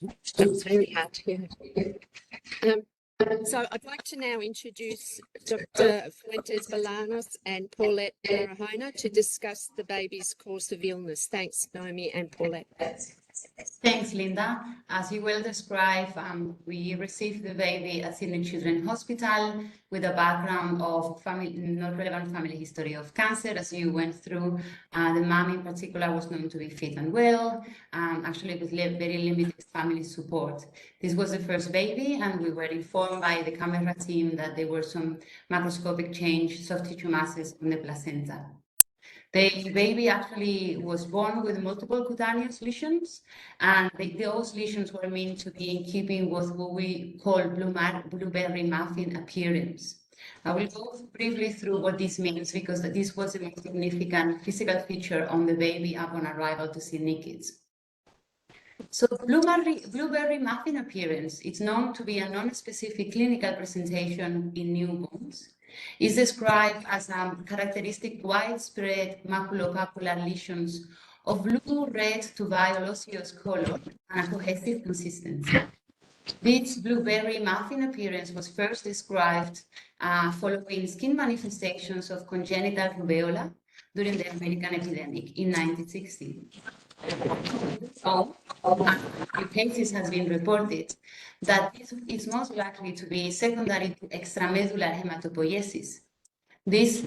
It's very hard to hear. So I'd like to now introduce Dr Fuentes Bolanos and Paulette Marahona to discuss the baby's course of illness. Thanks, Naomi and Paulette. Thanks, Linda. As you well described, we received the baby at Sydney Children's Hospital with a background of not relevant family history of cancer. As you went through, the mom in particular was known to be fit and well, actually with very limited family support. This was the first baby, and we were informed by the Canberra team that there were some macroscopic change, soft tissue masses on the placenta. The baby actually was born with multiple cutaneous lesions, and those lesions were meant to be in keeping with what we call blueberry muffin appearance. I will go briefly through what this means, because this was a most significant physical feature on the baby upon arrival to Sydney Kids. So blueberry muffin appearance is known to be a non-specific clinical presentation in newborns. It's described as characteristic widespread maculopapular lesions of blue, red to violet color and a cohesive consistency. This blueberry muffin appearance was first described following skin manifestations of congenital rubeola during the American epidemic in 1960. So, in cases has been reported that this is most likely to be secondary to extramedullary hematopoiesis. This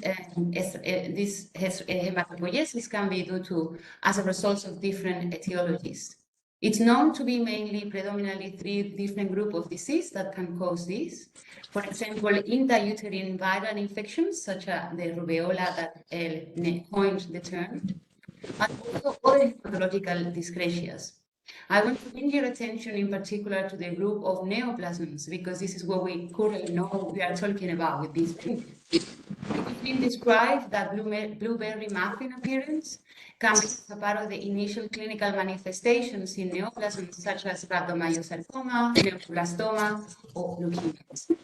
hematopoiesis can be due to as a result of different etiologies. It's known to be predominantly 3 different groups of disease that can cause this. For example, intrauterine viral infections, such as the rubeola that coined the term, and also other pathological dyscrasias. I want to bring your attention in particular to the group of neoplasms, because this is what we currently know we are talking about with this group. It's been described that blueberry muffin appearance can be a part of the initial clinical manifestations in neoplasms such as rhabdomyosarcoma, glioblastoma, or leukemia.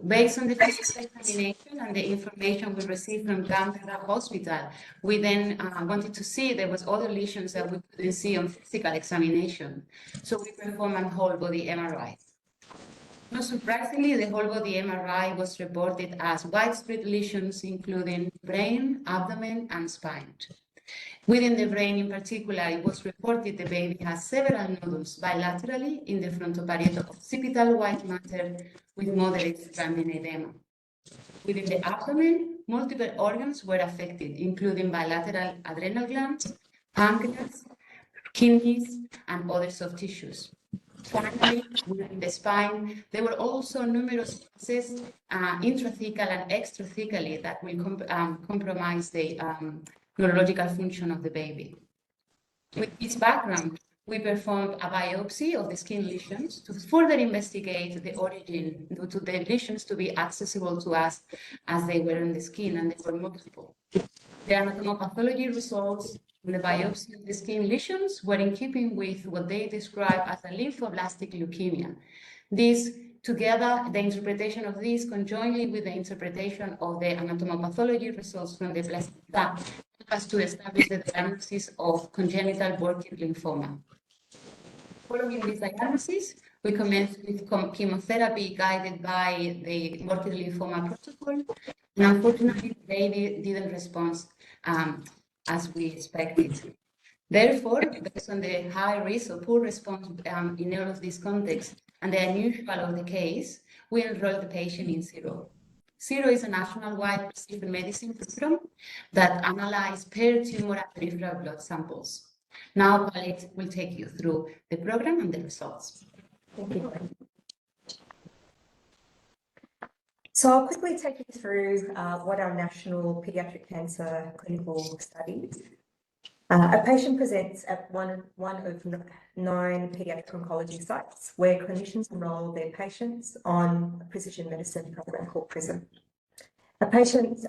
Based on the physical examination and the information we received from Canberra Hospital, we then wanted to see there was other lesions that we couldn't see on physical examination. So we performed a whole body MRI. Not surprisingly, the whole body MRI was reported as widespread lesions, including brain, abdomen, and spine. Within the brain in particular, it was reported the baby has several nodules bilaterally in the frontoparieto-occipital white matter with moderate Ramin edema. Within the abdomen, multiple organs were affected, including bilateral adrenal glands, pancreas, kidneys, and other soft tissues. Finally, within the spine, there were also numerous masses, intrathecal and extrathecally, that will compromise the neurological function of the baby. With this background, we performed a biopsy of the skin lesions to further investigate the origin due to the lesions to be accessible to us as they were in the skin, and they were multiple. The anatomical pathology results in the biopsy of the skin lesions were in keeping with what they describe as a lymphoblastic leukemia. This, together, the interpretation of this conjointly with the interpretation of the anatomical pathology results from the placenta, us to establish the diagnosis of congenital Burkitt lymphoma. Following this diagnosis, we commenced with chemotherapy guided by the Burkitt lymphoma protocol, and unfortunately, the baby didn't respond as we expected. Therefore, based on the high risk of poor response in all of these contexts and the unusual of the case, we enrolled the patient in ZERO. ZERO is a national-wide precision medicine program that analyzes per-tumor and peripheral blood samples. Now, Paulette will take you through the program and the results. Thank you. So I'll quickly take you through what our national paediatric cancer clinical study. A patient presents at one of 9 paediatric oncology sites where clinicians enroll their patients on a precision medicine program called PRISM. A patient's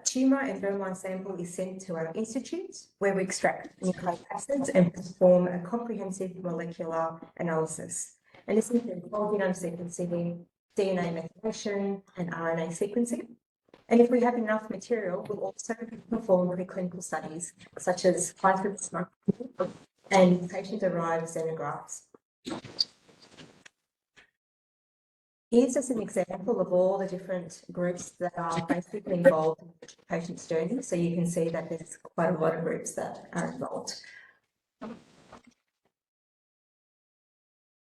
tumour and germline sample is sent to our institute where we extract nucleic acids and perform a comprehensive molecular analysis. And this includes whole genome sequencing, DNA methylation, and RNA sequencing. And if we have enough material, we'll also perform preclinical studies such as high-throughput and patient-derived xenografts. Here's just an example of all the different groups that are basically involved in the patient's journey. So you can see that there's quite a lot of groups that are involved.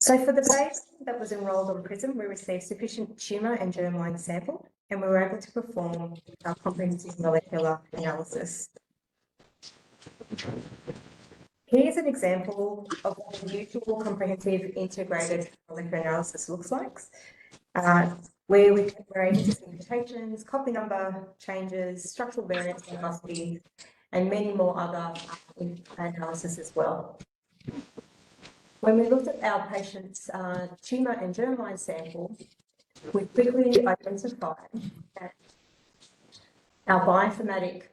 So for the patient that was enrolled on PRISM, we received sufficient tumour and germline sample, and we were able to perform our comprehensive molecular analysis. Here's an example of what the usual comprehensive integrated molecular analysis looks like, where we were able to see mutations, copy number changes, structural variants, diversity, and many more other analysis as well. When we looked at our patient's tumour and germline sample, we quickly identified that our bioinformatic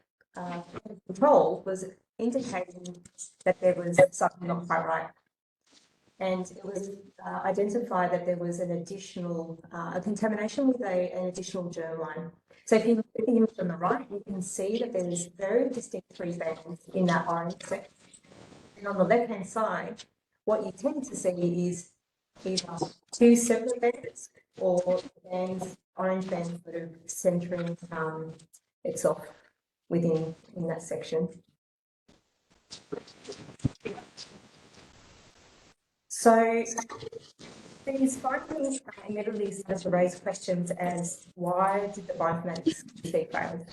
control was indicating that there was something not quite right. And it was identified that there was an additional a contamination with an additional germline. So if you look at the image on the right, you can see that there is very distinct three bands in that orange set. And on the left-hand side, what you tend to see is either two separate bands or bands, orange bands that are centering itself within that section. So these findings immediately start to raise questions as why did the bioinformatics fail?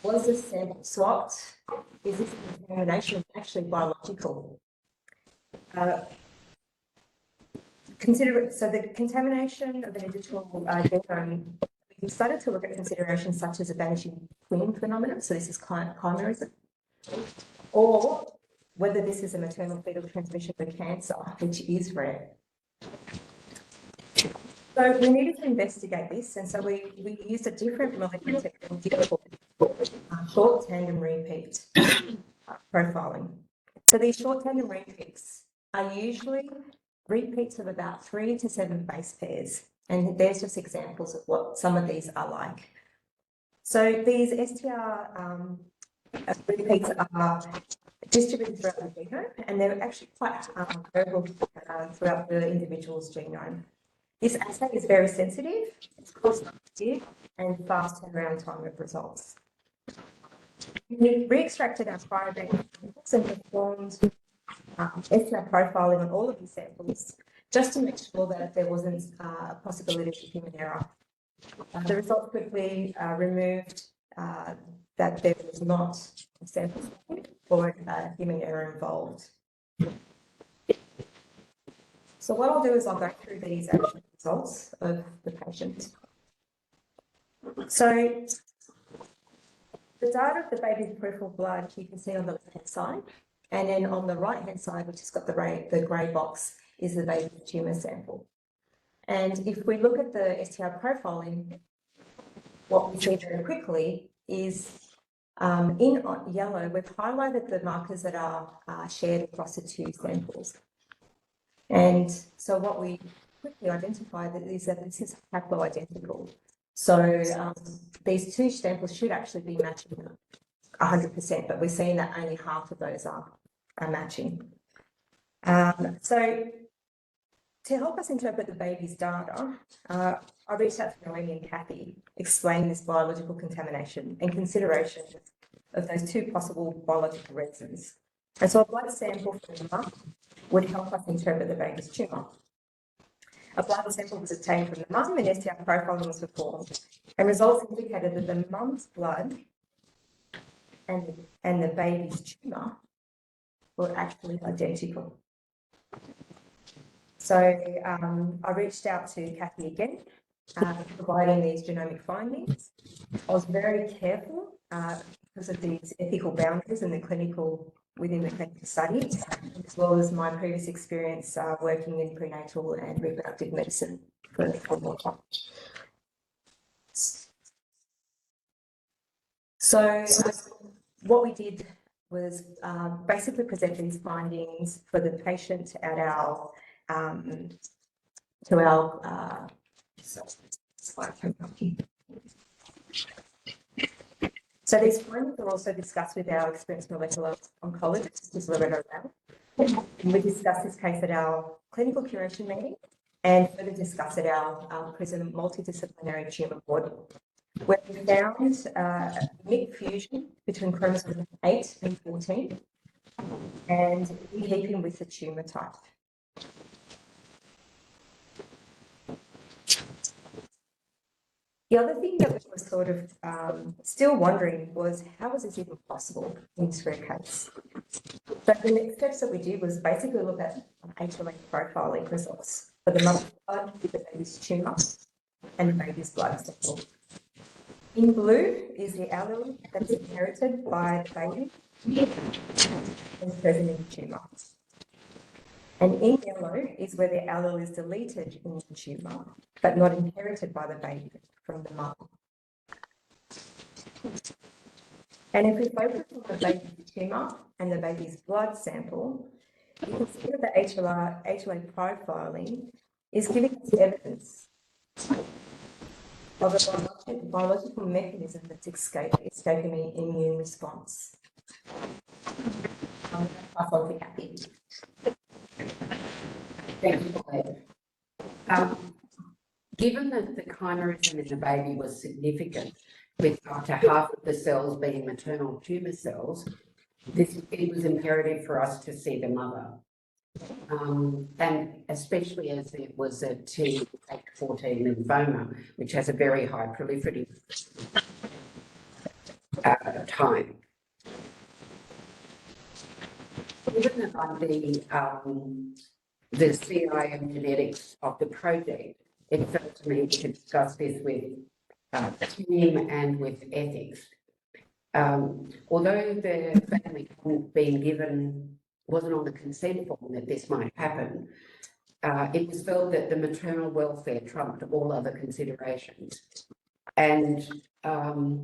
Was this sample swapped? Is this contamination actually biological? So the contamination of an additional genome, we started to look at considerations such as a vanishing twin phenomenon, so this is chimerism, or whether this is a maternal-fetal transmission of cancer, which is rare. So we needed to investigate this, and so we used a different molecular technique called short tandem repeat profiling. So these short tandem repeats are usually repeats of about 3 to 7 base pairs, and there's just examples of what some of these are like. So these STR repeats are distributed throughout the genome, and they're actually quite variable throughout the individual's genome. This assay is very sensitive, it's cost-effective, and fast turnaround time of results. We re-extracted our cryobank samples and performed STR profiling on all of these samples, just to make sure that there wasn't a possibility of human error. The results quickly removed that there was not a sample or human error involved. So what I'll do is I'll go through these actual results of the patient. So the data of the baby's peripheral blood you can see on the left-hand side, and then on the right-hand side, which has got the grey box, is the baby's tumour sample. And if we look at the STR profiling, what we see very quickly is in yellow, we've highlighted the markers that are shared across the two samples. And so what we quickly identified is that this is haploidentical. So these two samples should actually be matching 100%, but we're seeing that only half of those are matching. So to help us interpret the baby's data, I reached out to Noemi and Kathy, explaining this biological contamination and consideration of those two possible biological reasons. And so a blood sample from the mum would help us interpret the baby's tumour. A blood sample was obtained from the mum and STR profiling was performed, and results indicated that the mum's blood and the baby's tumour were actually identical. So I reached out to Kathy again, providing these genomic findings. I was very careful because of these ethical boundaries and within the clinical study, as well as my previous experience working in prenatal and reproductive medicine for more time. So what we did was basically present these findings for the patient at our so these findings were also discussed with our experienced molecular oncologist, Loretta Rao, We discussed this case at our clinical curation meeting and further discussed at our PRISM multidisciplinary tumour board, where we found MYC fusion between chromosomes 8 and 14, and in keeping with the tumour type. The other thing that we were sort of still wondering was, how was this even possible in this rare case? So the next steps that we did was basically look at HLA profiling results for the mother's blood, the baby's tumour, and the baby's blood sample. In blue is the allele that is inherited by the baby and present in the tumour. And in yellow is where the allele is deleted in the tumour, but not inherited by the baby from the mother. And if we focus on the baby's tumour and the baby's blood sample, you can see that the HLA profiling is giving us evidence of a biological mechanism that's escaping the immune response. I'm going to pass on to Kathy. Thank you, Claire. Given that the chimerism in the baby was significant, with up to half of the cells being maternal tumour cells, it was imperative for us to see the mother. And especially as it was a T814 lymphoma, which has a very high proliferative time. Given that the CIM genetics of the project, it felt to me to discuss this with team and with ethics. Although the family wasn't on the consent form that this might happen, it was felt that the maternal welfare trumped all other considerations. And so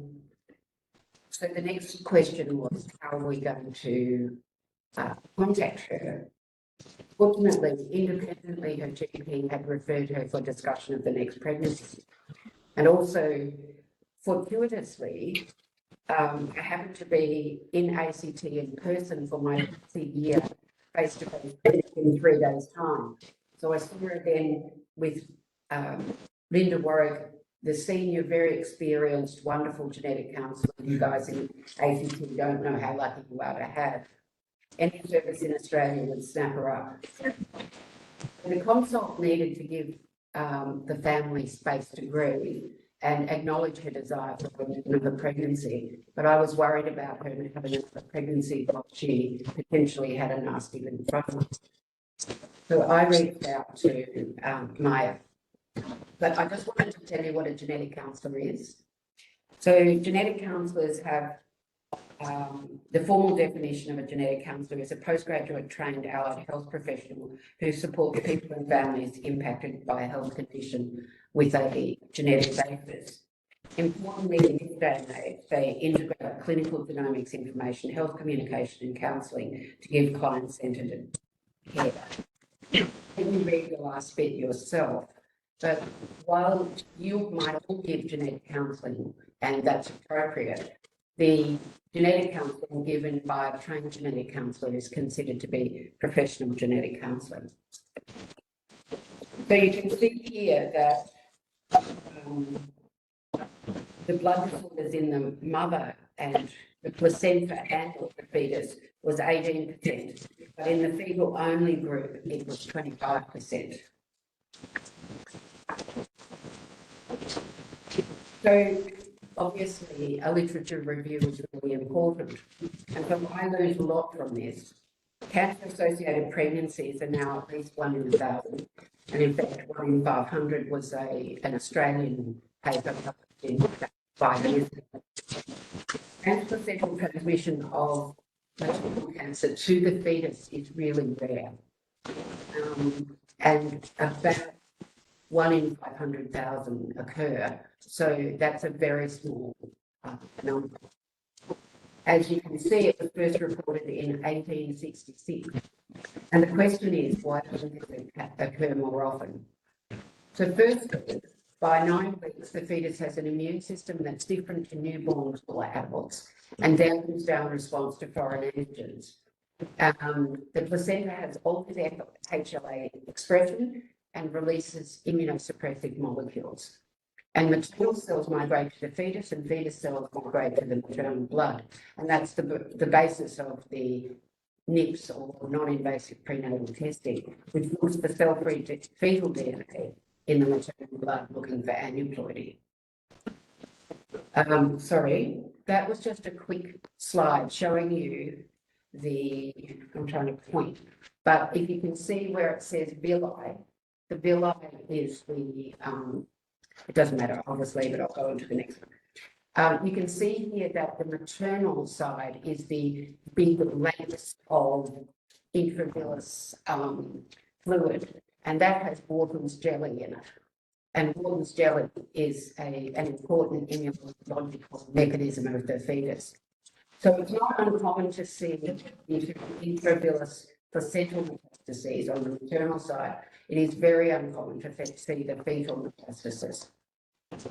the next question was, how are we going to contact her? Fortunately, independently, her GP had referred her for discussion of the next pregnancy. And also, fortuitously, I happened to be in ACT in person for my year face-to-face in 3 days' time. So I saw her again with Linda Warwick, the senior, very experienced, wonderful genetic counsellor. You guys in ACT don't know how lucky you are to have. Any service in Australia would snap her up. The consult needed to give the family space to grieve and acknowledge her desire for another pregnancy. But I was worried about her having another pregnancy while she potentially had a nasty lymphoma. So I reached out to Maya. But I just wanted to tell you what a genetic counsellor is. So genetic counsellors have the formal definition of a genetic counsellor is a postgraduate trained allied health professional who supports people and families impacted by a health condition with a genetic basis. Importantly, in this day and age, they integrate clinical genomics information, health communication and counselling to give client-centred care. You can read the last bit yourself, but while you might all give genetic counselling, and that's appropriate, the genetic counselling given by a trained genetic counsellor is considered to be professional genetic counselling. So you can see here that the blood disorders in the mother and the placenta and the fetus was 18%, but in the fetal only group it was 25%. So obviously a literature review is really important, and so I learned a lot from this. Cancer-associated pregnancies are now at least 1 in 1,000, and in fact 1 in 500 was an Australian paper published in 5 years ago. Transplacental transmission of maternal cancer to the fetus is really rare, and about 1 in 500,000 occur. So that's a very small number. As you can see, it was first reported in 1866. And the question is, why doesn't it occur more often? So firstly, by 9 weeks, the fetus has an immune system that's different to newborns or adults and dampens down response to foreign antigens. The placenta has altered HLA expression and releases immunosuppressive molecules. And maternal cells migrate to the fetus, and fetus cells migrate to the maternal blood. And that's the basis of the NIPS, or non-invasive prenatal testing, which looks for cell-free fetal DNA in the maternal blood, looking for aneuploidy. Sorry, that was just a quick slide showing you I'm trying to point, but if you can see where it says villi, the villi is the, it doesn't matter, obviously, but I'll go on to the next one. You can see here that the maternal side is the big lakes of intravillous fluid, and that has Wharton's jelly in it. And Wharton's jelly is an important immunological mechanism of the fetus. So it's not uncommon to see intravillous placental metastases on the maternal side. It is very uncommon to see the fetal metastasis. So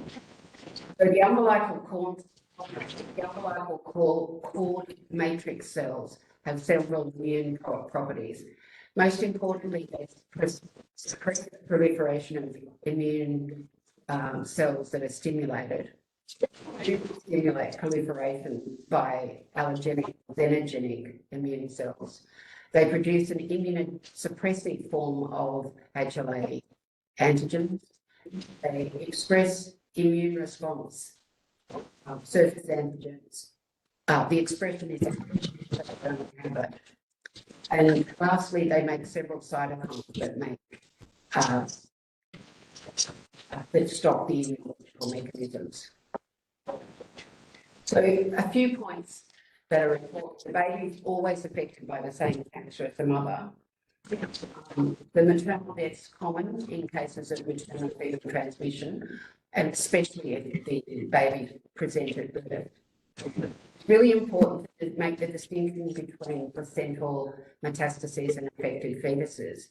the umbilical cord matrix cells have several immune properties. Most importantly, they suppress the proliferation of immune cells that are stimulated. Stimulate proliferation by allergenic, xenogenic immune cells. They produce an immunosuppressive form of HLA antigens. They express immune response, surface antigens. The expression is and lastly, they make several cytokines that stop the immunological mechanisms. So a few points that are important. The baby is always affected by the same cancer as the mother. The maternal death is common in cases of maternal fetal transmission, and especially if the baby presented with it. It's really important to make the distinction between placental metastases and affected fetuses.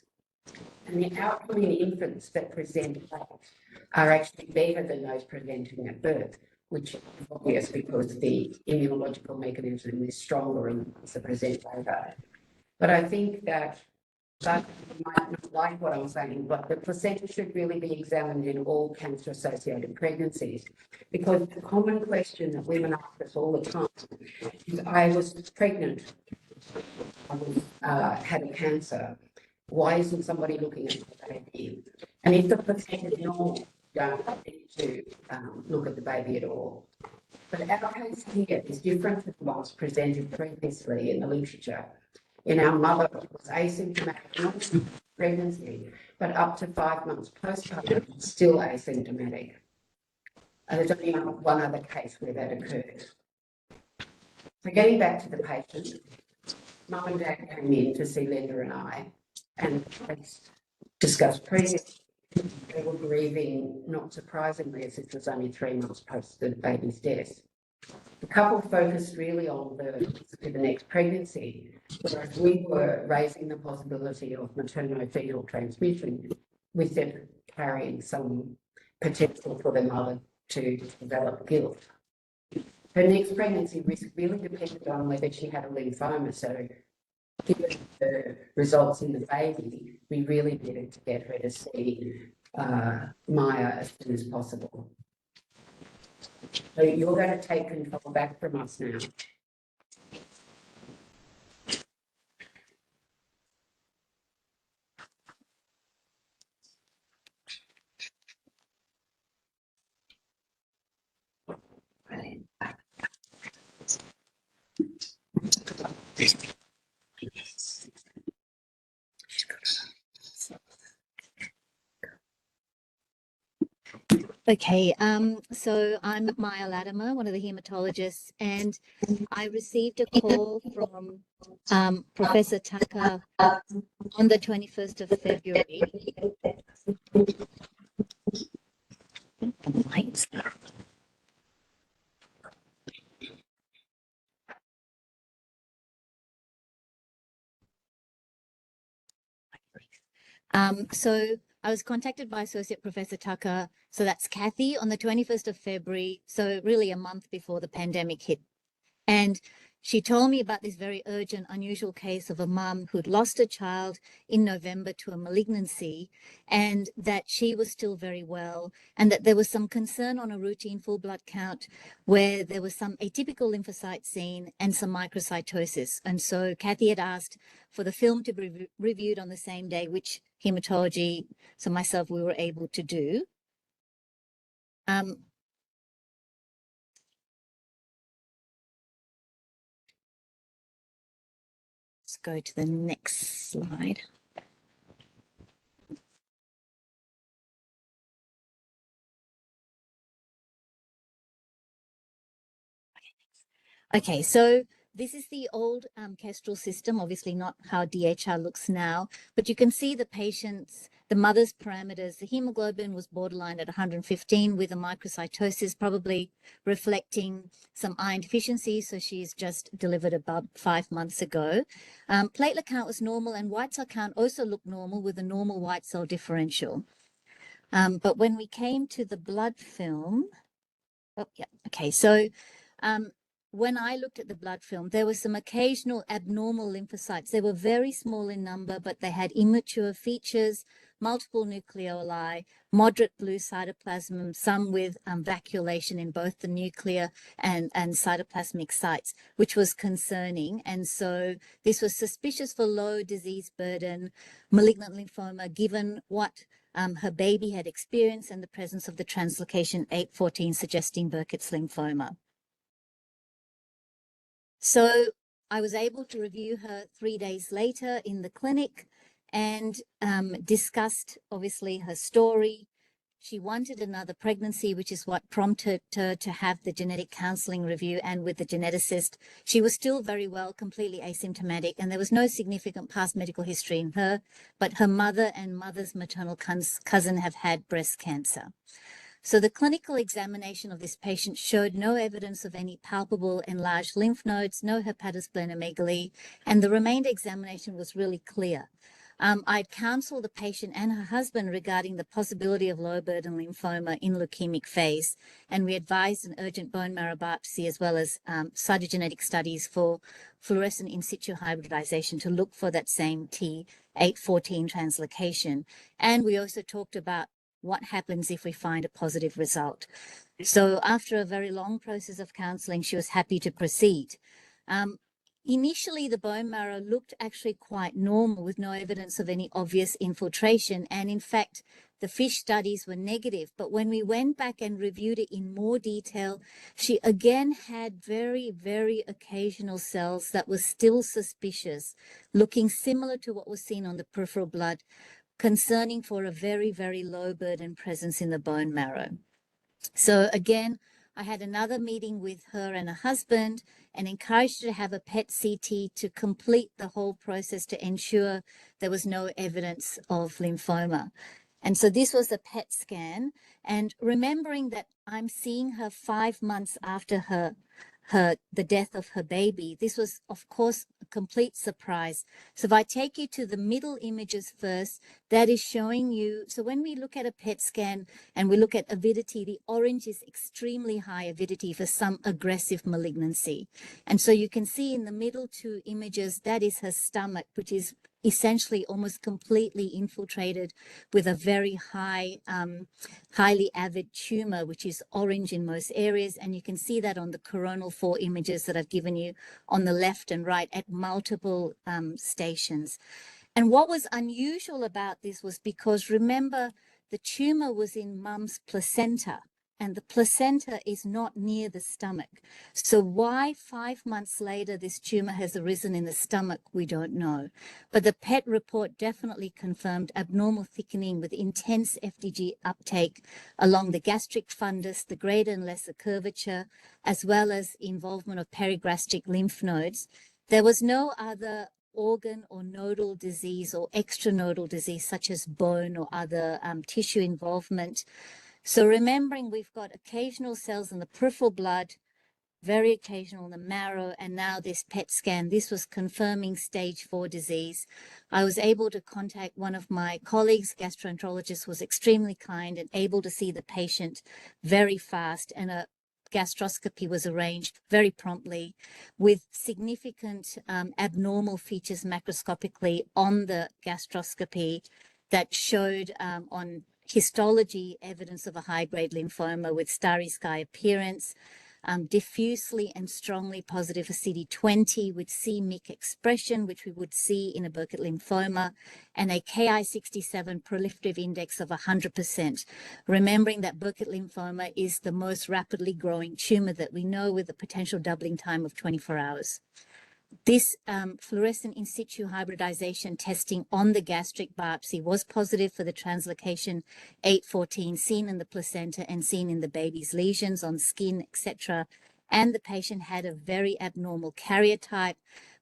And the outcome in infants that present late are actually better than those presenting at birth, which is obvious because the immunological mechanism is stronger in the ones that present later. But I think that you might not like what I'm saying, but the placenta should really be examined in all cancer-associated pregnancies, because the common question that women ask us all the time is, I was pregnant, I had a cancer, why isn't somebody looking at the baby? And if the placenta is normal, you don't need to look at the baby at all. But our case here is different to the ones presented previously in the literature. In our mother, it was asymptomatic, not pregnancy, but up to 5 months postpartum, still asymptomatic. And there's only one other case where that occurred. So getting back to the patient, Mum and Dad came in to see Linda and I, and as discussed previously, they were grieving, not surprisingly, as it was only 3 months post the baby's death. The couple focused really on the next pregnancy, whereas we were raising the possibility of materno-fetal transmission with them carrying some potential for the mother to develop guilt. Her next pregnancy risk really depended on whether she had a lymphoma, so given the results in the baby, we really needed to get her to see Maya as soon as possible. So you're going to take control back from us now. Okay, so I'm Maya Latimer, one of the haematologists, and I received a call from Professor Tucker on the 21st of February. So I was contacted by Associate Professor Tucker, so that's Kathy, on the 21st of February, so really a month before the pandemic hit. And She told me about this very urgent, unusual case of a mum who'd lost a child in November to a malignancy, and that she was still very well, and that there was some concern on a routine full blood count where there was some atypical lymphocyte seen and some microcytosis. And so Kathy had asked for the film to be reviewed on the same day, which hematology, so myself, we were able to do. Let's go to the next slide. Okay, so this is the old Kestrel system, obviously not how DHR looks now, but you can see the patient's, the mother's parameters. The hemoglobin was borderline at 115 with a microcytosis, probably reflecting some iron deficiency. So she's just delivered about 5 months ago. Platelet count was normal, and white cell count also looked normal with a normal white cell differential. But when we came to the blood film, oh yeah, okay, so when I looked at the blood film, there were some occasional abnormal lymphocytes. They were very small in number, but they had immature features, multiple nucleoli, moderate blue cytoplasm, some with vacuolation in both the nuclear and cytoplasmic sites, which was concerning. And so this was suspicious for low disease burden, malignant lymphoma, given what her baby had experienced and the presence of the translocation 814 suggesting Burkitt's lymphoma. So I was able to review her 3 days later in the clinic and discussed, obviously, her story. She wanted another pregnancy, which is what prompted her to have the genetic counselling review and with the geneticist. She was still very well, completely asymptomatic, and there was no significant past medical history in her, but her mother and mother's maternal cousin have had breast cancer. So the clinical examination of this patient showed no evidence of any palpable enlarged lymph nodes, no hepatosplenomegaly, and the remainder examination was really clear. I'd counseled the patient and her husband regarding the possibility of low burden lymphoma in leukemic phase, and we advised an urgent bone marrow biopsy as well as cytogenetic studies for fluorescent in situ hybridization to look for that same T814 translocation. And we also talked about what happens if we find a positive result. So after a very long process of counselling, she was happy to proceed. Initially, the bone marrow looked actually quite normal with no evidence of any obvious infiltration. And in fact, the FISH studies were negative. But when we went back and reviewed it in more detail, she again had very, very occasional cells that were still suspicious, looking similar to what was seen on the peripheral blood, concerning for a very, very low burden presence in the bone marrow. So again, I had another meeting with her and her husband and encouraged her to have a PET CT to complete the whole process to ensure there was no evidence of lymphoma. And so this was a PET scan. And remembering that I'm seeing her 5 months after the death of her baby, this was, of course, a complete surprise. So if I take you to the middle images first, that is showing you, so when we look at a PET scan and we look at avidity, the orange is extremely high avidity for some aggressive malignancy. And so you can see in the middle 2 images, that is her stomach, which is essentially almost completely infiltrated with a very high, highly avid tumor, which is orange in most areas. And you can see that on the coronal 4 images that I've given you on the left and right at multiple stations. And what was unusual about this was because, remember, the tumor was in mum's placenta, and the placenta is not near the stomach. So why 5 months later this tumor has arisen in the stomach, we don't know. But the PET report definitely confirmed abnormal thickening with intense FDG uptake along the gastric fundus, the greater and lesser curvature, as well as involvement of perigastric lymph nodes. There was no other organ or nodal disease or extranodal disease such as bone or other tissue involvement. So remembering we've got occasional cells in the peripheral blood, very occasional in the marrow, and now this PET scan, this was confirming stage 4 disease. I was able to contact one of my colleagues, gastroenterologist, was extremely kind and able to see the patient very fast, and a gastroscopy was arranged very promptly with significant abnormal features macroscopically on the gastroscopy that showed on histology evidence of a high-grade lymphoma with starry sky appearance, diffusely and strongly positive for CD20 with c-MYC expression, which we would see in a Burkitt lymphoma, and a Ki-67 proliferative index of 100%. Remembering that Burkitt lymphoma is the most rapidly growing tumor that we know, with a potential doubling time of 24 hours. This fluorescent in situ hybridization testing on the gastric biopsy was positive for the translocation 814 seen in the placenta and seen in the baby's lesions on skin, etc. And the patient had a very abnormal karyotype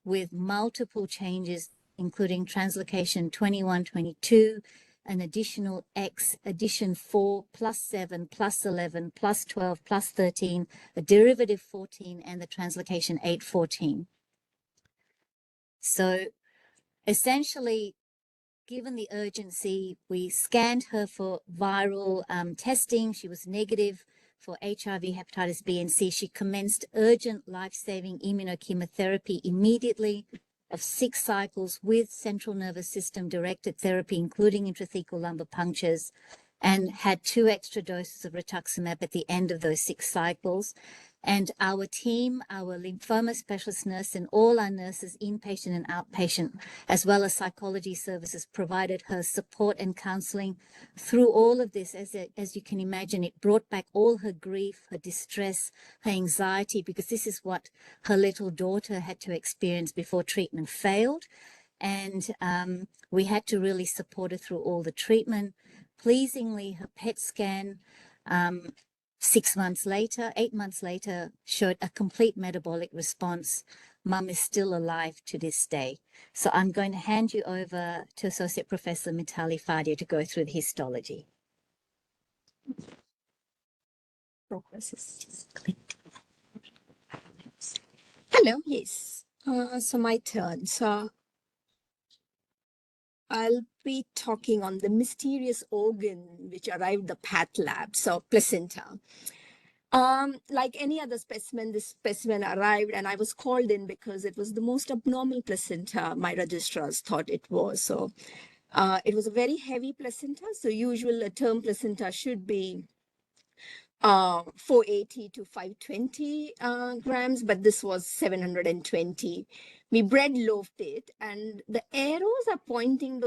with multiple changes, including translocation 21, 22, an additional X, addition 4, plus 7, plus 11, plus 12, plus 13, a derivative 14, and the translocation 814. So essentially, given the urgency, we scanned her for viral testing. She was negative for HIV, hepatitis B and C. She commenced urgent life-saving immunochemotherapy immediately of 6 cycles with central nervous system directed therapy, including intrathecal lumbar punctures, and had 2 extra doses of rituximab at the end of those 6 cycles. And our team, our lymphoma specialist nurse, and all our nurses, inpatient and outpatient, as well as psychology services, provided her support and counseling through all of this. As you can imagine, it brought back all her grief, her distress, her anxiety, because this is what her little daughter had to experience before treatment failed. And we had to really support her through all the treatment. Pleasingly, her PET scan 8 months later, showed a complete metabolic response. Mum is still alive to this day. So I'm going to hand you over to Associate Professor Mitali Fadia to go through the histology. Hello, yes. So my turn. So I'll be talking on the mysterious organ which arrived the path lab, so placenta. Like any other specimen, this specimen arrived and I was called in because it was the most abnormal placenta my registrars thought it was. So it was a very heavy placenta. So usual a term placenta should be 480 to 520 grams, but this was 720. We bread loafed it, and the arrows are pointing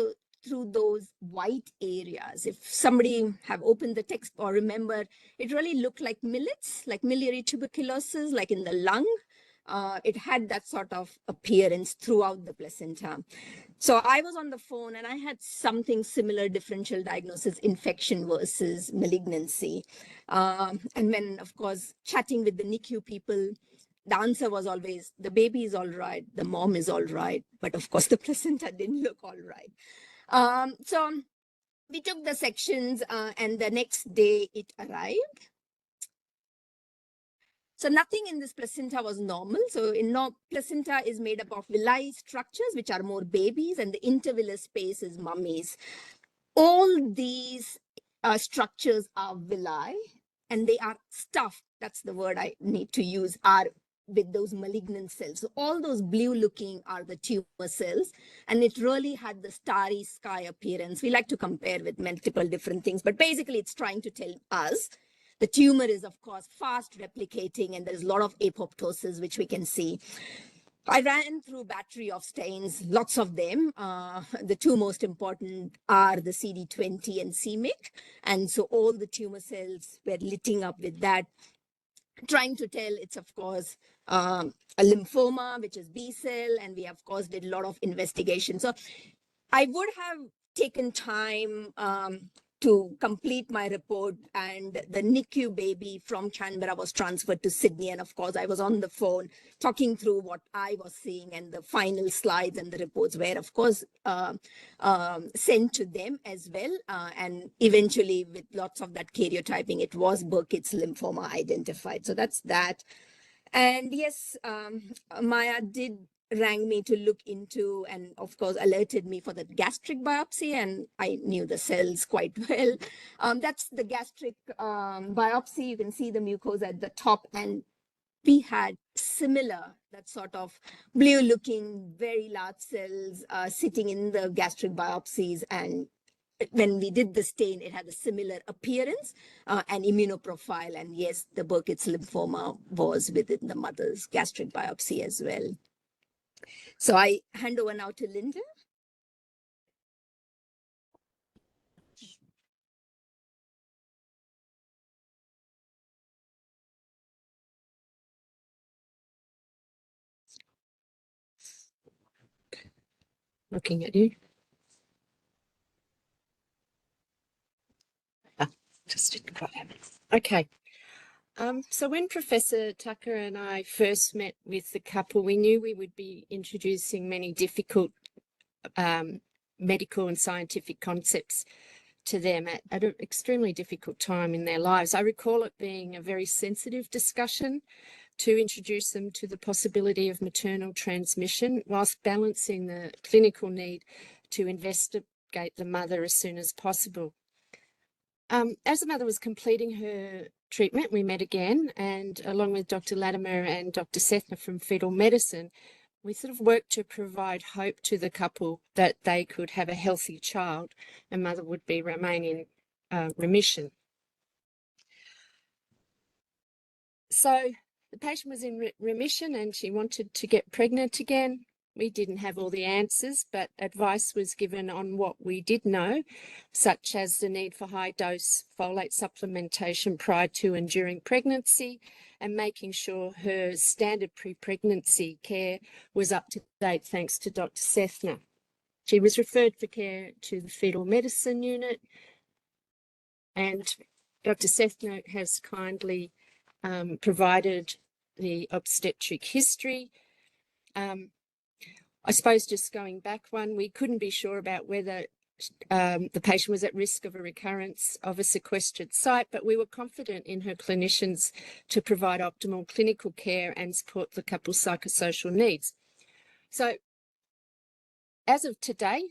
through those white areas. If somebody have opened the text or remember, it really looked like millets, like miliary tuberculosis, like in the lung. It had that sort of appearance throughout the placenta. So I was on the phone and I had something similar, differential diagnosis, infection versus malignancy. And when, of course, chatting with the NICU people, the answer was always, the baby is all right, the mom is all right, but of course the placenta didn't look all right. So we took the sections and the next day it arrived. So nothing in this placenta was normal. So placenta is made up of villi structures, which are more babies, and the intervillar space is mummies. All these structures are villi, and they are stuffed, that's the word I need to use, are with those malignant cells. So all those blue looking are the tumor cells, and it really had the starry sky appearance. We like to compare with multiple different things, but basically it's trying to tell us the tumor is, of course, fast replicating, and there's a lot of apoptosis, which we can see. I ran through a battery of stains, lots of them. The 2 most important are the CD20 and c-MYC. And so all the tumor cells were lighting up with that, trying to tell it's, of course, a lymphoma, which is B cell. And we, of course, did a lot of investigation. So I would have taken time to complete my report, and the NICU baby from Canberra was transferred to Sydney. And of course, I was on the phone talking through what I was seeing, and the final slides and the reports were, of course, sent to them as well. And eventually, with lots of that karyotyping, it was Burkitt's lymphoma identified. So that's that. And yes, Maya did rang me to look into, and of course alerted me for the gastric biopsy, and I knew the cells quite well. That's the gastric biopsy. You can see the mucosa at the top, and we had similar, that sort of blue looking, very large cells sitting in the gastric biopsies. And when we did the stain, it had a similar appearance and immunoprofile. And yes, the Burkitt's lymphoma was within the mother's gastric biopsy as well. So I hand over now to Linda. Looking at you. Just didn't quite happen. Okay. So when Professor Tucker and I first met with the couple, we knew we would be introducing many difficult medical and scientific concepts to them at an extremely difficult time in their lives. I recall it being a very sensitive discussion to introduce them to the possibility of maternal transmission whilst balancing the clinical need to investigate the mother as soon as possible. As the mother was completing her treatment, we met again, and along with Dr Latimer and Dr Sethner from fetal medicine, we sort of worked to provide hope to the couple that they could have a healthy child and mother would remain in remission. So the patient was in remission and she wanted to get pregnant again. We didn't have all the answers, but advice was given on what we did know, such as the need for high-dose folate supplementation prior to and during pregnancy, and making sure her standard pre-pregnancy care was up to date, thanks to Dr. Sethner. She was referred for care to the fetal medicine unit, and Dr. Sethner has kindly provided the obstetric history. I suppose just going back one, we couldn't be sure about whether the patient was at risk of a recurrence of a sequestered site, but we were confident in her clinicians to provide optimal clinical care and support the couple's psychosocial needs. So as of today,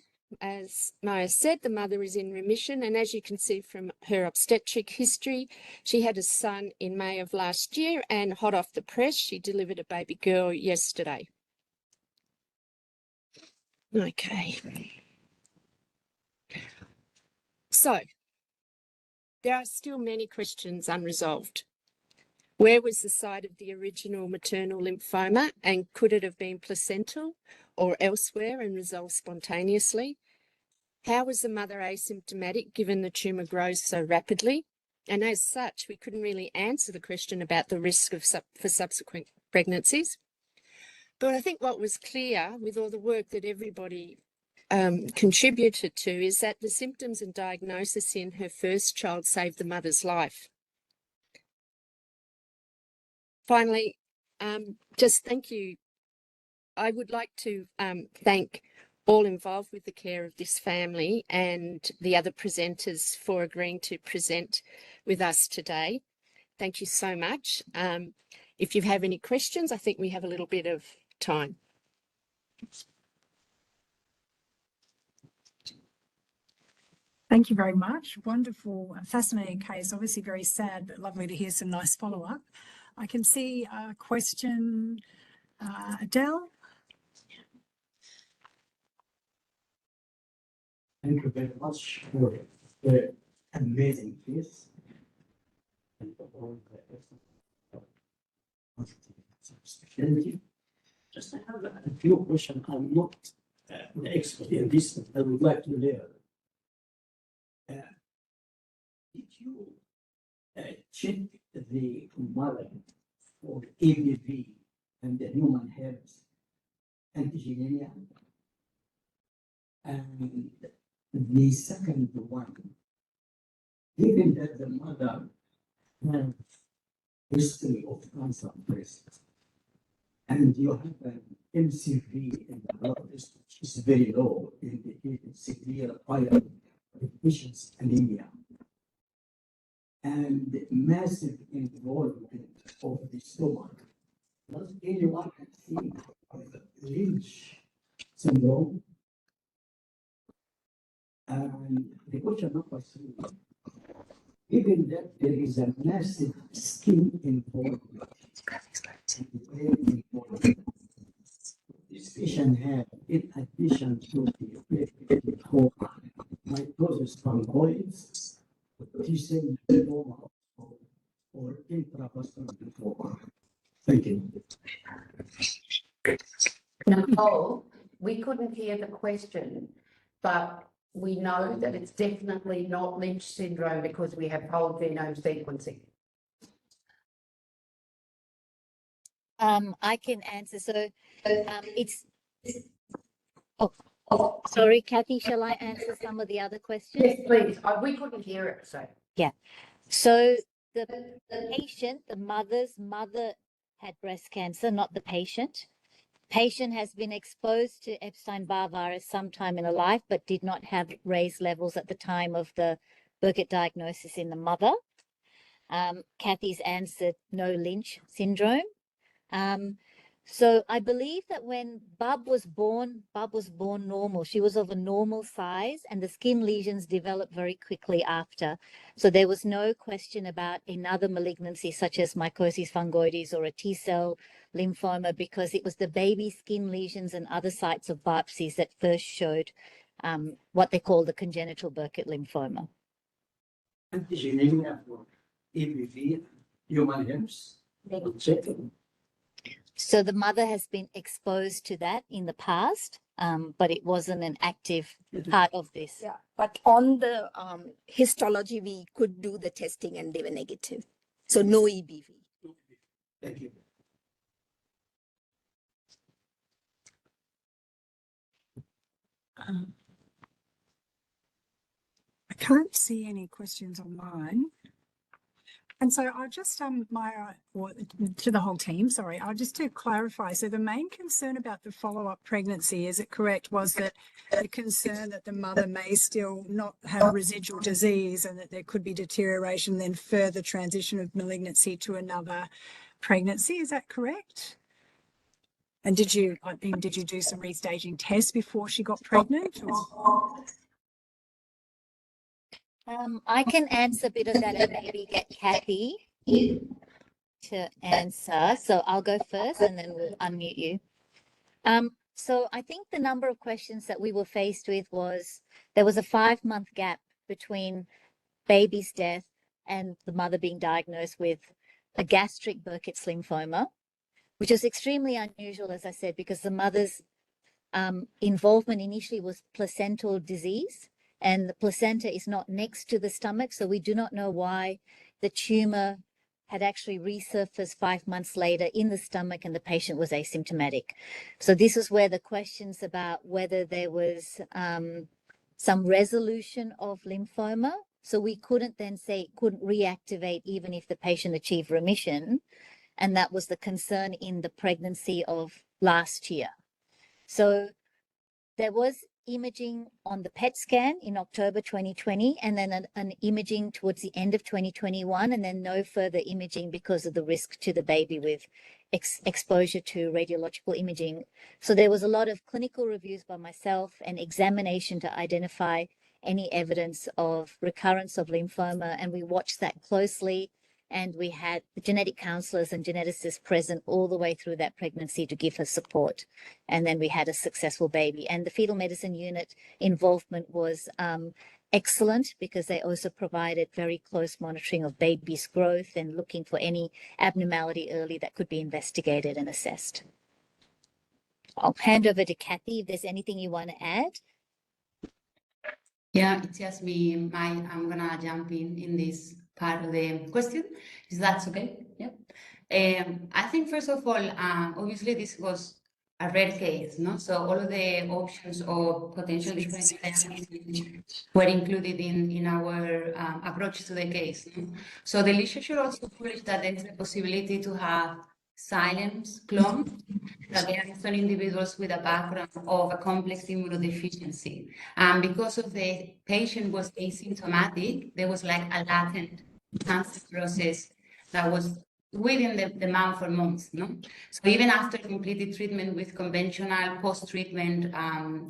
as Maya said, the mother is in remission, and as you can see from her obstetric history, she had a son in May of last year, and hot off the press, she delivered a baby girl yesterday. Okay. So there are still many questions unresolved. Where was the site of the original maternal lymphoma, and could it have been placental or elsewhere and resolved spontaneously? How was the mother asymptomatic given the tumour grows so rapidly? And as such, we couldn't really answer the question about the risk of for subsequent pregnancies. But I think what was clear with all the work that everybody contributed to is that the symptoms and diagnosis in her first child saved the mother's life. Finally, just thank you. I would like to thank all involved with the care of this family and the other presenters for agreeing to present with us today. Thank you so much. If you have any questions, I think we have a little bit of time. Thank you very much. Wonderful, fascinating case. Obviously very sad, but lovely to hear some nice follow-up. I can see a question, Adele. Thank you very much for the amazing case. And all the specialty. Just I have a few questions. I'm not the expert in this, but I would like to learn. Did you check the mother for EBV and the human herpes antigenemia? And the second one, given that the mother has history of cancer breast, and you have an MCV in the blood, which is very low, indicating severe iron deficiency anemia, and massive involvement of the stomach Does anyone see Lynch syndrome? And the question number 3, given that there is a massive skin involvement, this patient had, in addition to the for mitosis fungoids, T-cell lymphoma, or intravascular lymphoma. Thank you. Nicole, we couldn't hear the question, but we know that it's definitely not Lynch syndrome because we have whole genome sequencing. I can answer. So it's, oh, sorry, Kathy, shall I answer some of the other questions? Yes, please. We couldn't hear it, so. So the patient, the mother's mother had breast cancer, not the patient. Patient has been exposed to Epstein-Barr virus sometime in her life, but did not have raised levels at the time of the Burkitt diagnosis in the mother. Kathy's answered no Lynch syndrome. So I believe that when Bub was born normal. She was of a normal size, and the skin lesions developed very quickly after. So there was no question about another malignancy such as mycosis fungoides or a T-cell lymphoma, because it was the baby skin lesions and other sites of biopsies that first showed what they call the congenital Burkitt lymphoma. Antigenemia for EBV, human herpes. So the mother has been exposed to that in the past, but it wasn't an active part of this. Yeah, but on the histology, we could do the testing and they were negative. So no EBV. Thank you. I can't see any questions online. And so I'll just, Maya, or to the whole team, sorry, I'll just to clarify. So the main concern about the follow-up pregnancy, is it correct, was that the concern that the mother may still not have residual disease and that there could be deterioration, then further transition of malignancy to another pregnancy. Is that correct? And did you do some restaging tests before she got pregnant? Or? I can answer a bit of that and maybe get Kathy to answer. So I'll go first and then we'll unmute you. So I think the number of questions that we were faced with was there was a 5-month gap between baby's death and the mother being diagnosed with a gastric Burkitt's lymphoma, which is extremely unusual, as I said, because the mother's involvement initially was placental disease. And the placenta is not next to the stomach, so we do not know why the tumor had actually resurfaced 5 months later in the stomach and the patient was asymptomatic. So this is where the questions about whether there was some resolution of lymphoma. So we couldn't then say it couldn't reactivate even if the patient achieved remission. And that was the concern in the pregnancy of last year. So there was imaging on the PET scan in October 2020, and then an imaging towards the end of 2021, and then no further imaging because of the risk to the baby with exposure to radiological imaging. So there was a lot of clinical reviews by myself and examination to identify any evidence of recurrence of lymphoma, and we watched that closely. And we had the genetic counselors and geneticists present all the way through that pregnancy to give her support. And then we had a successful baby. And the fetal medicine unit involvement was excellent because they also provided very close monitoring of baby's growth and looking for any abnormality early that could be investigated and assessed. I'll hand over to Kathy if there's anything you want to add. Yeah, it's just me. I'm gonna jump in this part of the question, if that's okay. Yeah. I think first of all, obviously this was a rare case, no? So all of the options or potential different therapies were included in our approach to the case. No? So the literature also published that there is a possibility to have silent clones, that there are some individuals with a background of a complex immunodeficiency. And because of the patient was asymptomatic, there was like a latent cancer process that was within the mom for months, no? So even after completed treatment with conventional post-treatment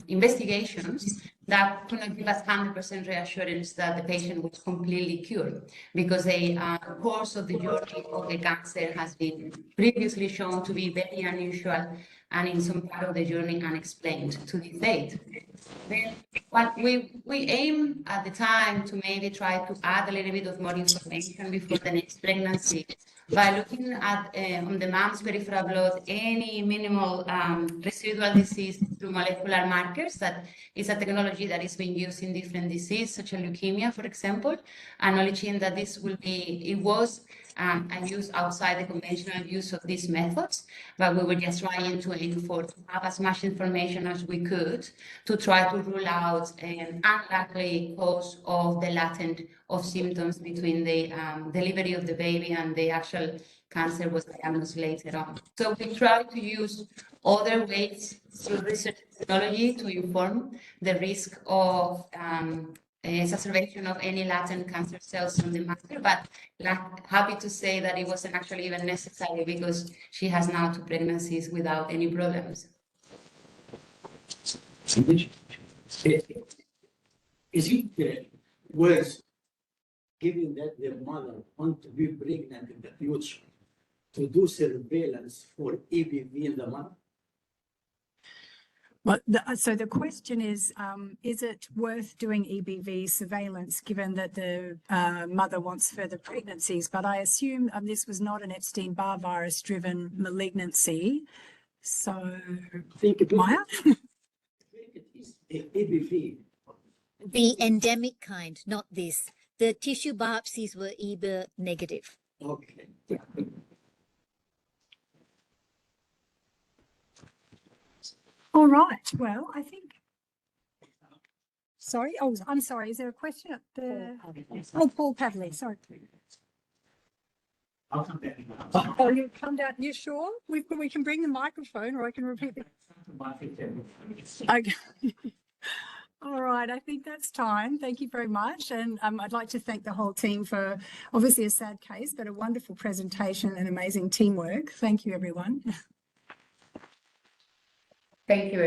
investigations, that could not give us 100% reassurance that the patient was completely cured, because the course of the journey of the cancer has been previously shown to be very unusual and in some part of the journey unexplained to this date. Then what we aim at the time to maybe try to add a little bit of more information before the next pregnancy by looking at on the mom's peripheral blood any minimal residual disease through molecular markers. That is a technology that is being used in different diseases, such as leukemia, for example, acknowledging that this will be, it was a use outside the conventional use of these methods, but we were just trying to aim for to have as much information as we could to try to rule out an unlikely cause of the latent of symptoms between the delivery of the baby and the actual cancer was diagnosed later on. So we try to use other ways through research technology to inform the risk of exacerbation of any latent cancer cells on the mother, but happy to say that it wasn't actually even necessary because she has now 2 pregnancies without any problems. Is it worse, given that the mother wants to be pregnant in the future, to do surveillance for EBV in the mother? Well, so the question is it worth doing EBV surveillance given that the mother wants further pregnancies? But I assume this was not an Epstein-Barr virus-driven malignancy. So, Maya? It is EBV. The endemic kind, not this. The tissue biopsies were EBV negative. Okay. All right. Well, I think. Sorry. Oh, I'm sorry. Is there a question up there? Oh, Paul Pavley. Sorry. I'll come back. Oh, you come down. You sure? We can bring the microphone, or I can repeat it. Okay. All right. I think that's time. Thank you very much, and I'd like to thank the whole team for obviously a sad case, but a wonderful presentation and amazing teamwork. Thank you, everyone. Thank you.